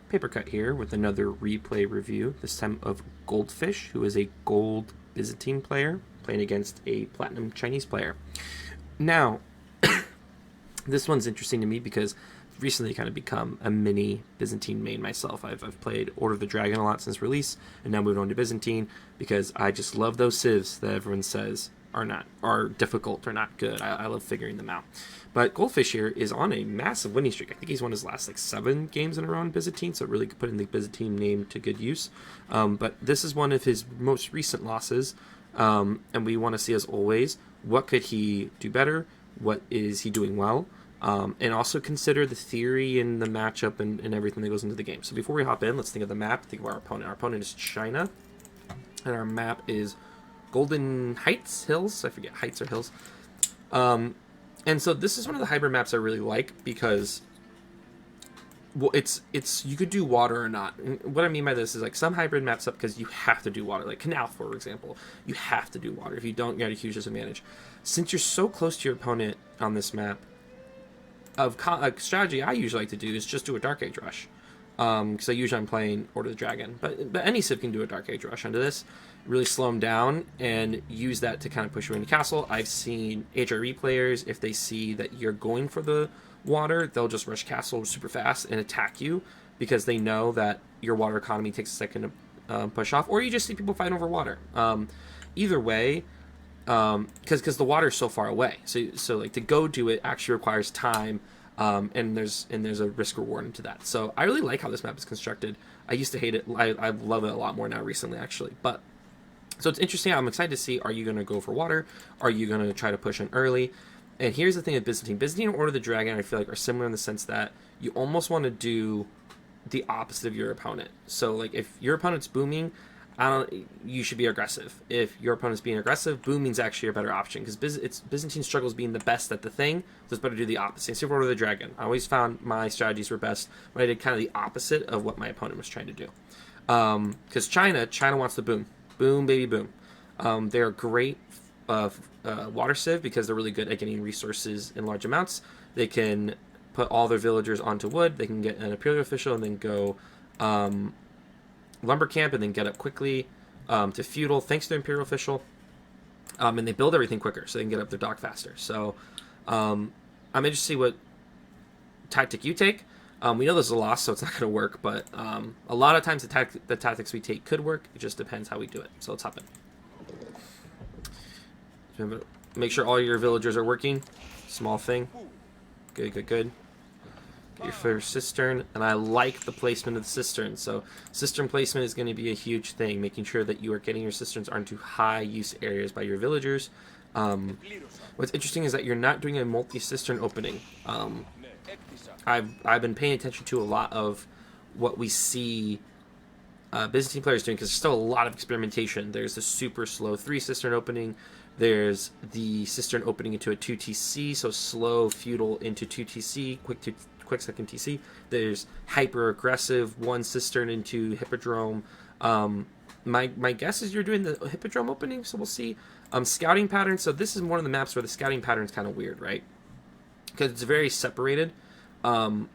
Paper Cut here with another replay review, this time of Goldfish, who is a gold Byzantine player playing against a platinum Chinese player. Now, this one's interesting to me because I've recently kind of become a mini Byzantine main myself. I've played Order of the Dragon a lot since release, and now moved on to Byzantine because I just love those civs that everyone says are difficult or not good. I love figuring them out. But Goldfish here is on a massive winning streak. I think he's won his last 7 games in a row in Byzantine, so really putting the Byzantine name to good use. But this is one of his most recent losses, and we want to see, as always, what could he do better, what is he doing well, and also consider the theory and the matchup and everything that goes into the game. So before we hop in, let's think of the map, think of our opponent. Our opponent is China, and our map is Golden Heights, Hills, I forget, Heights or Hills. And so this is one of the hybrid maps I really like because, well, it's you could do water or not. And what I mean by this is, like, some hybrid maps up because you have to do water. Like Canal, for example, you have to do water. If you don't, you have a huge disadvantage. Since you're so close to your opponent on this map, a strategy I usually like to do is just do a Dark Age Rush. Because usually I'm playing Order of the Dragon. But any civ can do a Dark Age Rush onto this. Really slow them down and use that to kind of push you into castle. I've seen HRE players, if they see that you're going for the water, they'll just rush castle super fast and attack you because they know that your water economy takes a second to push off. Or you just see people fighting over water. Either way, because the water is so far away. So like to go do it actually requires time. And there's a risk reward into that. So I really like how this map is constructed. I used to hate it. I love it a lot more now recently, actually. But so it's interesting. I'm excited to see, are you going to go for water? Are you going to try to push in early? And here's the thing with Byzantine. Byzantine and Order of the Dragon, I feel like, are similar in the sense that you almost want to do the opposite of your opponent. So like if your opponent's booming, you should be aggressive. If your opponent's being aggressive, booming's actually a better option because Byzantine struggles being the best at the thing, so it's better to do the opposite. Same for Order of the Dragon. I always found my strategies were best when I did kind of the opposite of what my opponent was trying to do. Because China wants to boom. Boom, baby, boom. They're great water civ because they're really good at getting resources in large amounts. They can put all their villagers onto wood. They can get an imperial official and then go lumber camp and then get up quickly to feudal thanks to the imperial official. And they build everything quicker so they can get up their dock faster. So I'm interested to see what tactic you take. We know there's a loss, so it's not going to work, but a lot of times the tactics we take could work. It just depends how we do it. So let's hop in. Make sure all your villagers are working. Small thing. Good. Get your first cistern, and I like the placement of the cistern. So cistern placement is going to be a huge thing, making sure that you are getting your cisterns onto high use areas by your villagers. What's interesting is that you're not doing a multi-cistern opening. I've been paying attention to a lot of what we see Byzantine players doing because there's still a lot of experimentation. There's the super slow 3 cistern opening. There's the cistern opening into a 2TC, so slow feudal into 2TC, quick second TC. There's hyper aggressive 1 cistern into hippodrome. My guess is you're doing the hippodrome opening, so we'll see. Scouting pattern. So this is one of the maps where the scouting pattern is kind of weird, right? Because it's very separated. And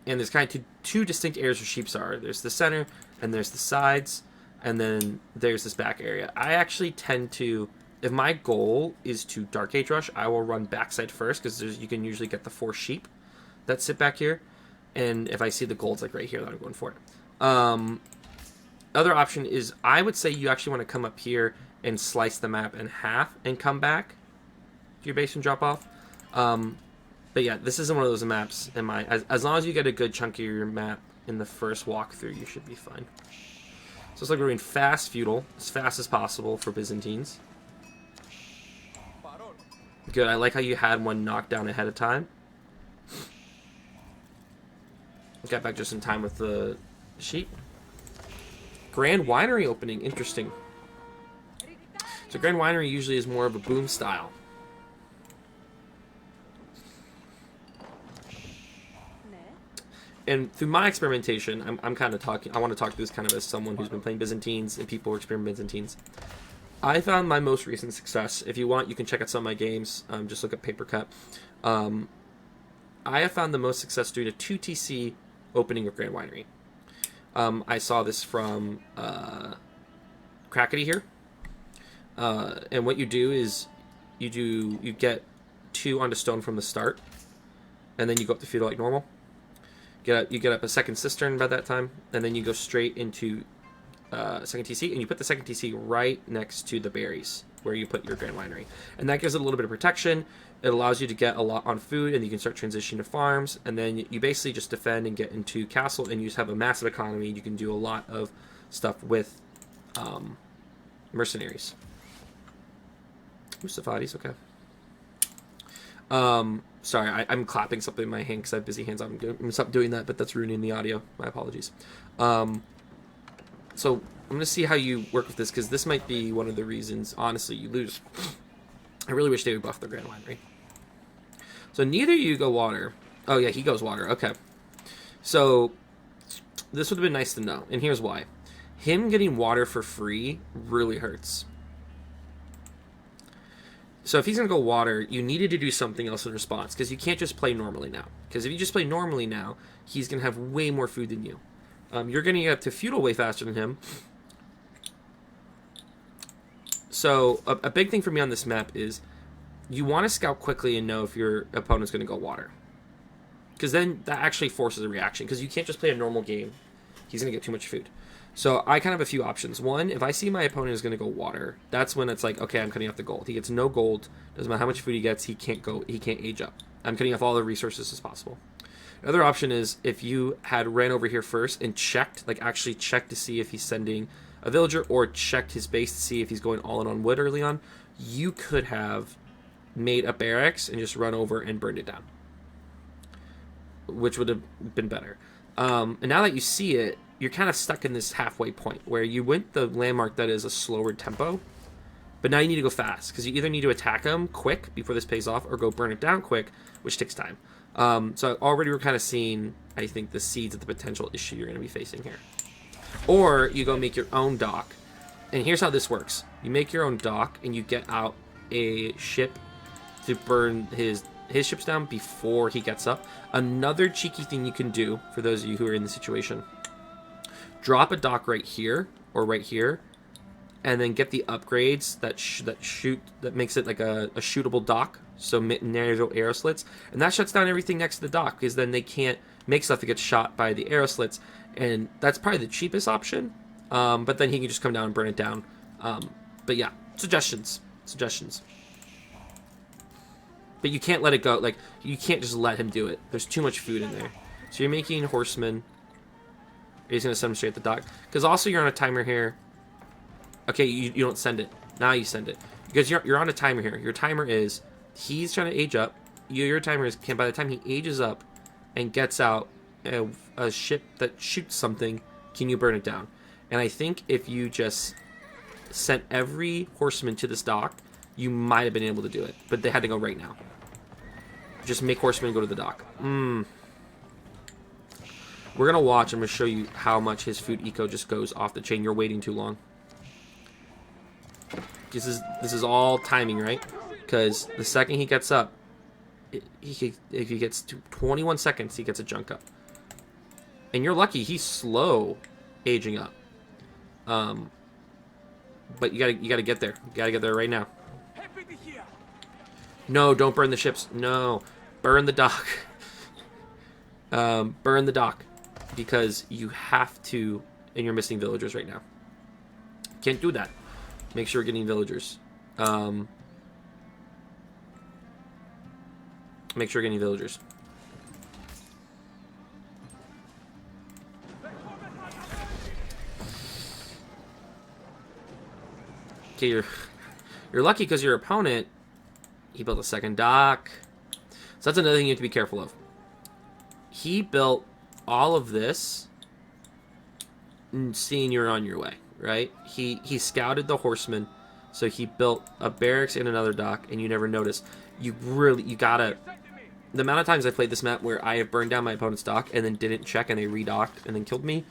there's kind of two distinct areas where sheeps are. There's the center, and there's the sides, and then there's this back area. I actually tend to, if my goal is to Dark Age Rush, I will run backside first, because you can usually get the 4 sheep that sit back here. And if I see the golds like right here, then I'm going for it. Other option is, I would say you actually want to come up here and slice the map in half and come back to your base and drop off. But yeah, this isn't one of those maps in my... As long as you get a good chunk of your map in the first walkthrough, you should be fine. So it's like we're doing fast feudal, as fast as possible for Byzantines. Good, I like how you had one knocked down ahead of time. Got back just in time with the sheep. Grand Winery opening, interesting. So Grand Winery usually is more of a boom style. And through my experimentation, I'm kind of talking, I want to talk to this kind of as someone who's been playing Byzantines and people who experiment Byzantines. I found my most recent success, if you want, you can check out some of my games, just look at Paper Cut. I have found the most success doing a 2TC opening of Grand Winery. I saw this from Crackety here. And what you do is you get 2 onto stone from the start, and then you go up the feudal like normal. You get up a second cistern by that time, and then you go straight into second TC, and you put the second TC right next to the berries where you put your Grand Winery, and that gives it a little bit of protection. It allows you to get a lot on food, and you can start transitioning to farms, and then you basically just defend and get into castle, and you just have a massive economy. You can do a lot of stuff with mercenaries. Mustafadi's okay. Sorry, I'm clapping something in my hand because I have busy hands. I'm gonna stop doing that, but that's ruining the audio. My apologies. So I'm gonna see how you work with this, because this might be one of the reasons, honestly, you lose. I really wish they would buff the Grand Winery. So neither of you go water. Oh yeah, he goes water. Okay. So this would have been nice to know, and here's why. Him getting water for free really hurts. So if he's going to go water, you needed to do something else in response, because you can't just play normally now. Because if you just play normally now, he's going to have way more food than you. You're going to get up to feudal way faster than him. So a big thing for me on this map is you want to scout quickly and know if your opponent's going to go water. Because then that actually forces a reaction, because you can't just play a normal game. He's going to get too much food. So I kind of have a few options. One, if I see my opponent is going to go water, that's when it's like, okay, I'm cutting off the gold. He gets no gold. Doesn't matter how much food he gets, he can't age up. I'm cutting off all the resources as possible. Another option is if you had ran over here first and checked, like actually checked to see if he's sending a villager, or checked his base to see if he's going all in on wood early on, you could have made a barracks and just run over and burned it down, which would have been better. And now that you see it, you're kind of stuck in this halfway point where you went the landmark that is a slower tempo, but now you need to go fast, because you either need to attack them quick before this pays off, or go burn it down quick, which takes time. So already we're kind of seeing, I think, the seeds of the potential issue you're going to be facing here. Or you go make your own dock, and here's how this works. You make your own dock, and you get out a ship to burn his ships down before he gets up. Another cheeky thing you can do, for those of you who are in the situation, drop a dock right here or right here, and then get the upgrades that makes it like a shootable dock. So narrow arrow slits, and that shuts down everything next to the dock, because then they can't make stuff that gets shot by the arrow slits, and that's probably the cheapest option. But then he can just come down and burn it down. But yeah, suggestions. But you can't let it go. Like, you can't just let him do it. There's too much food in there. So you're making horsemen. He's going to send him straight at the dock. Because also you're on a timer here. Okay, you don't send it. Now you send it. Because you're on a timer here. Your timer is, he's trying to age up. Your timer is, by the time he ages up and gets out a ship that shoots something, can you burn it down? And I think if you just sent every horseman to this dock, you might have been able to do it. But they had to go right now. Just make horsemen go to the dock. We're going to watch. I'm going to show you how much his food eco just goes off the chain. You're waiting too long. This is all timing, right? Because the second he gets up, if he gets to 21 seconds, he gets a junk up. And you're lucky he's slow aging up. But you gotta get there. You gotta get there right now. No, don't burn the ships. No, burn the dock. Burn the dock, because you have to, and you're missing villagers right now. Can't do that. Make sure you're getting villagers. Make sure you're getting villagers. Okay, you're lucky because your opponent, he built a second dock. So that's another thing you have to be careful of. He built all of this seeing you're on your way, right? He scouted the horsemen, so he built a barracks and another dock, and you never noticed. You gotta... The amount of times I played this map where I have burned down my opponent's dock and then didn't check and they redocked and then killed me.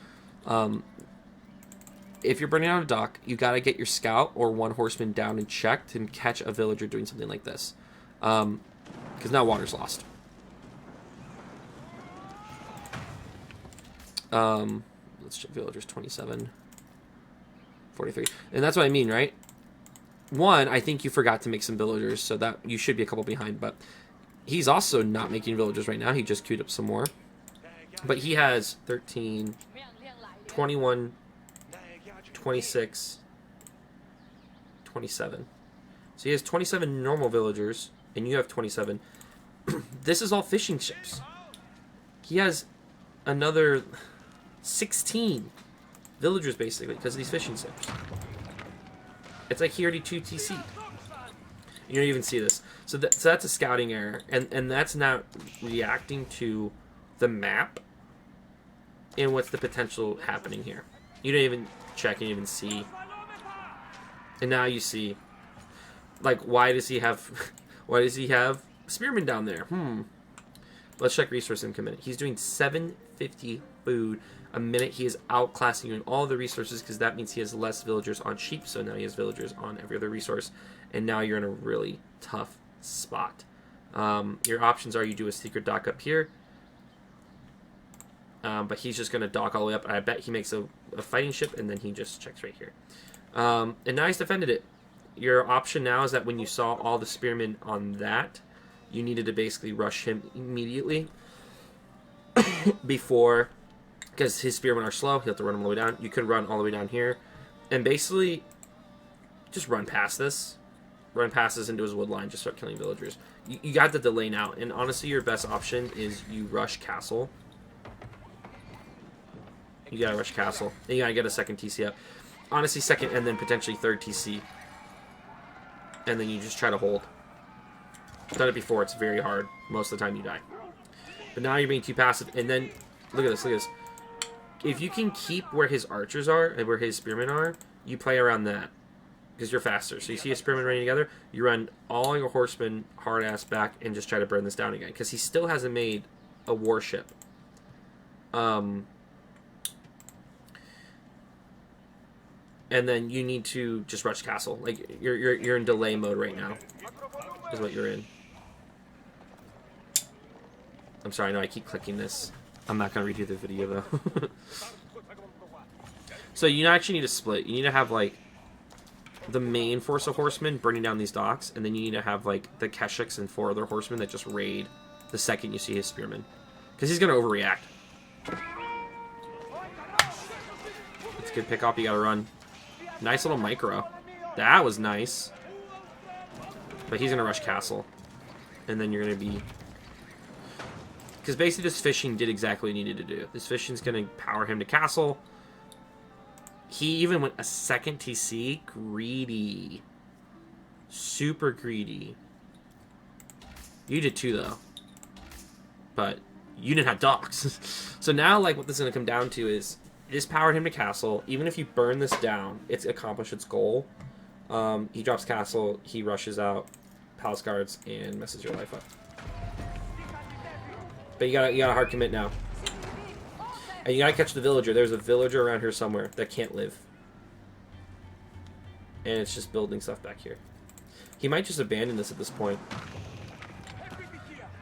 If you're burning down a dock, you gotta get your scout or one horseman down and checked and catch a villager doing something like this. Because now water's lost. Let's check villagers 27, 43. And that's what I mean, right? One, I think you forgot to make some villagers, so that you should be a couple behind, but he's also not making villagers right now. He just queued up some more. But he has 13, 21, 26, 27. So he has 27 normal villagers, and you have 27. This is all fishing ships. He has another 16 villagers, basically, because of these fishing ships. It's like he already 2 TC. You don't even see this. So that's a scouting error, and that's not reacting to the map and what's the potential happening here. You don't even check and even see. And now you see, like, why does he have spearmen down there? Let's check resource income minute. He's doing 750 food a minute. He is outclassing you in all the resources because that means he has less villagers on sheep. So now he has villagers on every other resource. And now you're in a really tough spot. Your options are you do a secret dock up here. But he's just going to dock all the way up. I bet he makes a fighting ship and then he just checks right here. And now he's defended it. Your option now is that when you saw all the spearmen on that, you needed to basically rush him immediately before, because his spearmen are slow. He'll have to run them all the way down. You could run all the way down here and basically just run past this. Run past this into his wood line. Just start killing villagers. You got the delay now. And honestly, your best option is you rush castle. You gotta rush castle. And you gotta get a second TC up. Honestly, second and then potentially third TC. And then you just try to hold. I've done it before. It's very hard. Most of the time you die. But now you're being too passive. And then, look at this. Look at this. If you can keep where his archers are and where his spearmen are, you play around that. Because you're faster. So you see a spearmen running together, you run all your horsemen hard-ass back and just try to burn this down again. Because he still hasn't made a warship. And then you need to just rush castle. Like, you're in delay mode right now. Is what you're in. I'm sorry, no, I keep clicking this. I'm not going to redo the video, though. So you actually need to split. You need to have, like, the main force of horsemen burning down these docks, and then you need to have, like, the Keshiks and 4 other horsemen that just raid the second you see his spearmen. Because he's going to overreact. It's a good pick up. You got to run. Nice little micro. That was nice. But he's going to rush castle. And then you're going to be... Because basically this fishing did exactly what he needed to do. This fishing's going to power him to castle. He even went a second TC. Greedy. Super greedy. You did too, though. But you didn't have docks. So now, like, what this is going to come down to is... This powered him to castle. Even if you burn this down, it's accomplished its goal. He drops castle, he rushes out, palace guards, and messes your life up. But you gotta hard commit now. And you gotta catch the villager. There's a villager around here somewhere that can't live. And it's just building stuff back here. He might just abandon this at this point.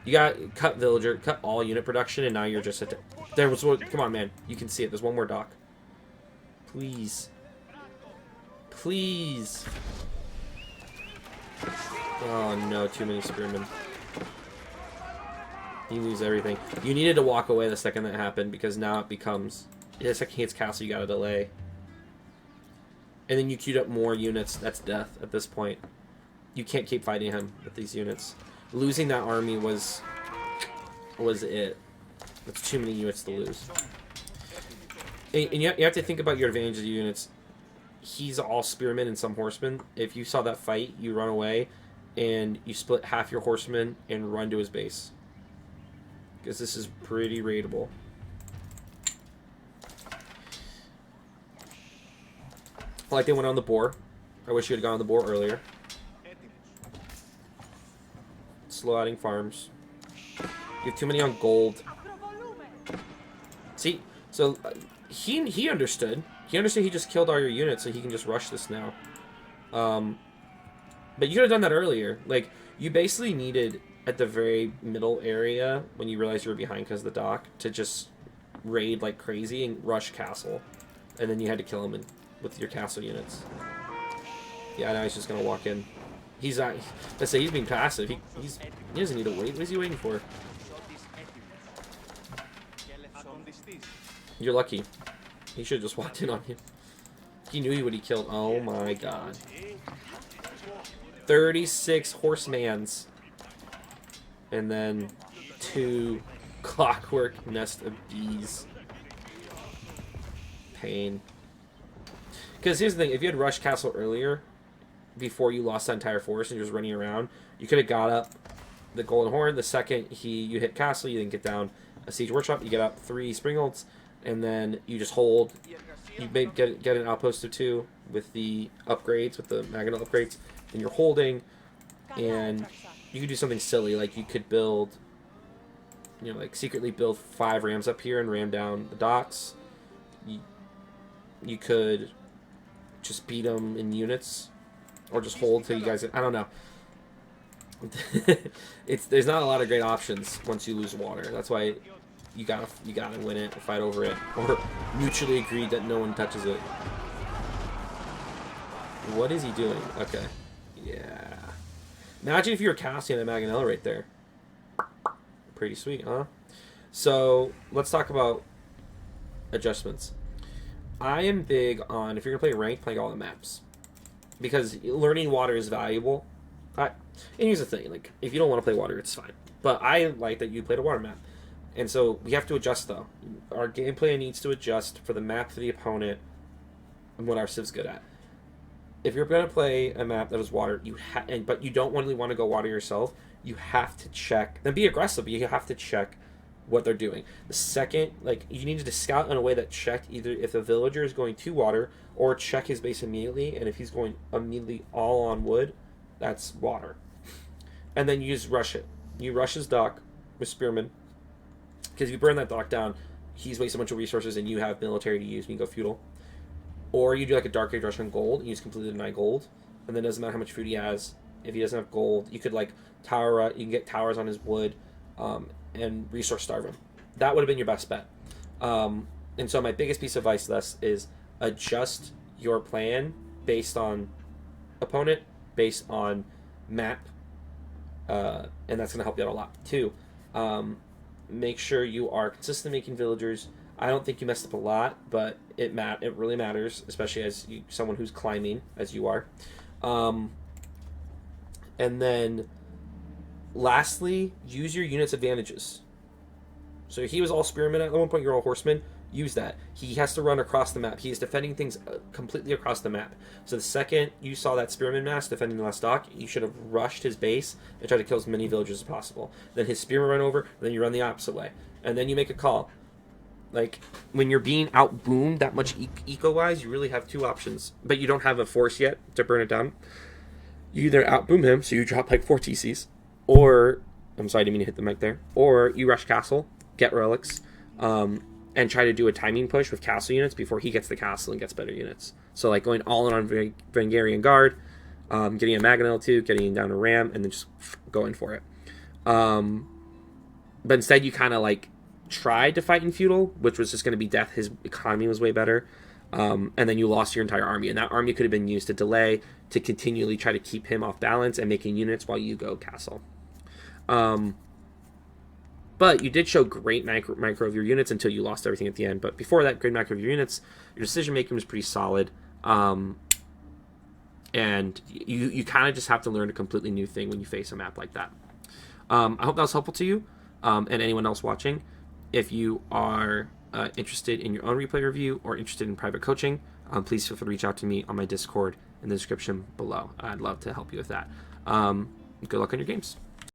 You gotta cut villager, cut all unit production, and now you're just at... There was one... Come on, man. You can see it. There's one more dock. Please. Please. Oh, no. Too many spearmen. You lose everything. You needed to walk away the second that happened, because now it becomes... The second he hits castle, you gotta delay. And then you queued up more units. That's death at this point. You can't keep fighting him with these units. Losing that army was it. That's too many units to lose. And you have to think about your advantage of the units. He's all spearmen and some horsemen. If you saw that fight, you run away, and you split half your horsemen and run to his base. Because this is pretty raidable. I like they went on the boar. I wish you had gone on the boar earlier. Slow adding farms. You have too many on gold. See, so he understood. He understood he just killed all your units, so he can just rush this now. But you could have done that earlier. Like, you basically needed, at the very middle area, when you realized you were behind because of the dock, to just raid like crazy and rush castle, and then you had to kill him with your castle units. Yeah, now he's just gonna walk in. He's not. Let's say he's being passive. He doesn't need to wait. What is he waiting for? You're lucky. He should have just walked in on you. He knew he would have killed. Oh my god. 36 horsemans. And then 2 clockwork nest of bees. Pain. Because here's the thing. If you had rushed castle earlier, before you lost that entire force and you're just running around, you could have got up the golden horn. The second you hit castle, you then get down a siege workshop. You get up 3 springholds, and then you just hold. You may get an outpost or 2 with the upgrades, with the Maginot upgrades, and you're holding. And you could do something silly, like you could build, you know, like secretly build 5 rams up here and ram down the docks. You could just beat them in units, or just hold till you guys. I don't know. There's not a lot of great options once you lose water. That's why you gotta win it or fight over it, or mutually agreed that no one touches it. What is he doing? Okay, yeah. Imagine if you were casting a Maganella right there. Pretty sweet, huh? So let's talk about adjustments. I am big on, if you're gonna play ranked, playing all the maps, because learning water is valuable. And here's the thing, like, if you don't want to play water, it's fine. But I like that you played a water map. And so we have to adjust, though. Our gameplay needs to adjust for the map for the opponent and what our civ's good at. If you're going to play a map that is water, but you don't really want to go water yourself, you have to check. Then be aggressive, but you have to check what they're doing. The second, like, you need to scout in a way that check either if the villager is going to water, or check his base immediately, and if he's going immediately all on wood, that's water. And then you just rush it. You rush his dock with spearmen, because if you burn that dock down, he's wasted a bunch of resources and you have military to use when you go feudal. Or you do like a Dark Age rush on gold, and you just completely deny gold, and then it doesn't matter how much food he has. If he doesn't have gold, you could like tower, you can get towers on his wood, and resource starve him. That would have been your best bet. And so my biggest piece of advice to this is adjust your plan based on opponent, based on map, and that's going to help you out a lot too. Make sure you are consistent making villagers. I don't think you messed up a lot, but it really matters, especially as someone who's climbing, as you are. And then lastly, use your unit's advantages. So he was all spearmen at one point, you're all horsemen. Use that. He has to run across the map. He is defending things completely across the map. So the second you saw that spearman mass defending the last dock, you should have rushed his base and tried to kill as many villagers as possible. Then his spearmen run over, and then you run the opposite way. And then you make a call. Like, when you're being out-boomed that much eco-wise, you really have 2 options. But you don't have a force yet to burn it down. You either out-boom him, so you drop like 4 TCs, or, I'm sorry, I didn't mean to hit the mic there, or you rush castle, get relics, and try to do a timing push with castle units before he gets the castle and gets better units. So like going all in on Vangarian Guard, getting a Maganel too, getting down a Ram, and then just going for it. But instead you kind of like tried to fight in feudal, which was just going to be death. His economy was way better. And then you lost your entire army, and that army could have been used to delay, to continually try to keep him off balance and making units while you go castle. But you did show great micro of your units until you lost everything at the end. But before that, great macro of your units, your decision making was pretty solid. And you kind of just have to learn a completely new thing when you face a map like that. I hope that was helpful to you and anyone else watching. If you are interested in your own replay review or interested in private coaching, please feel free to reach out to me on my Discord in the description below. I'd love to help you with that. Good luck on your games.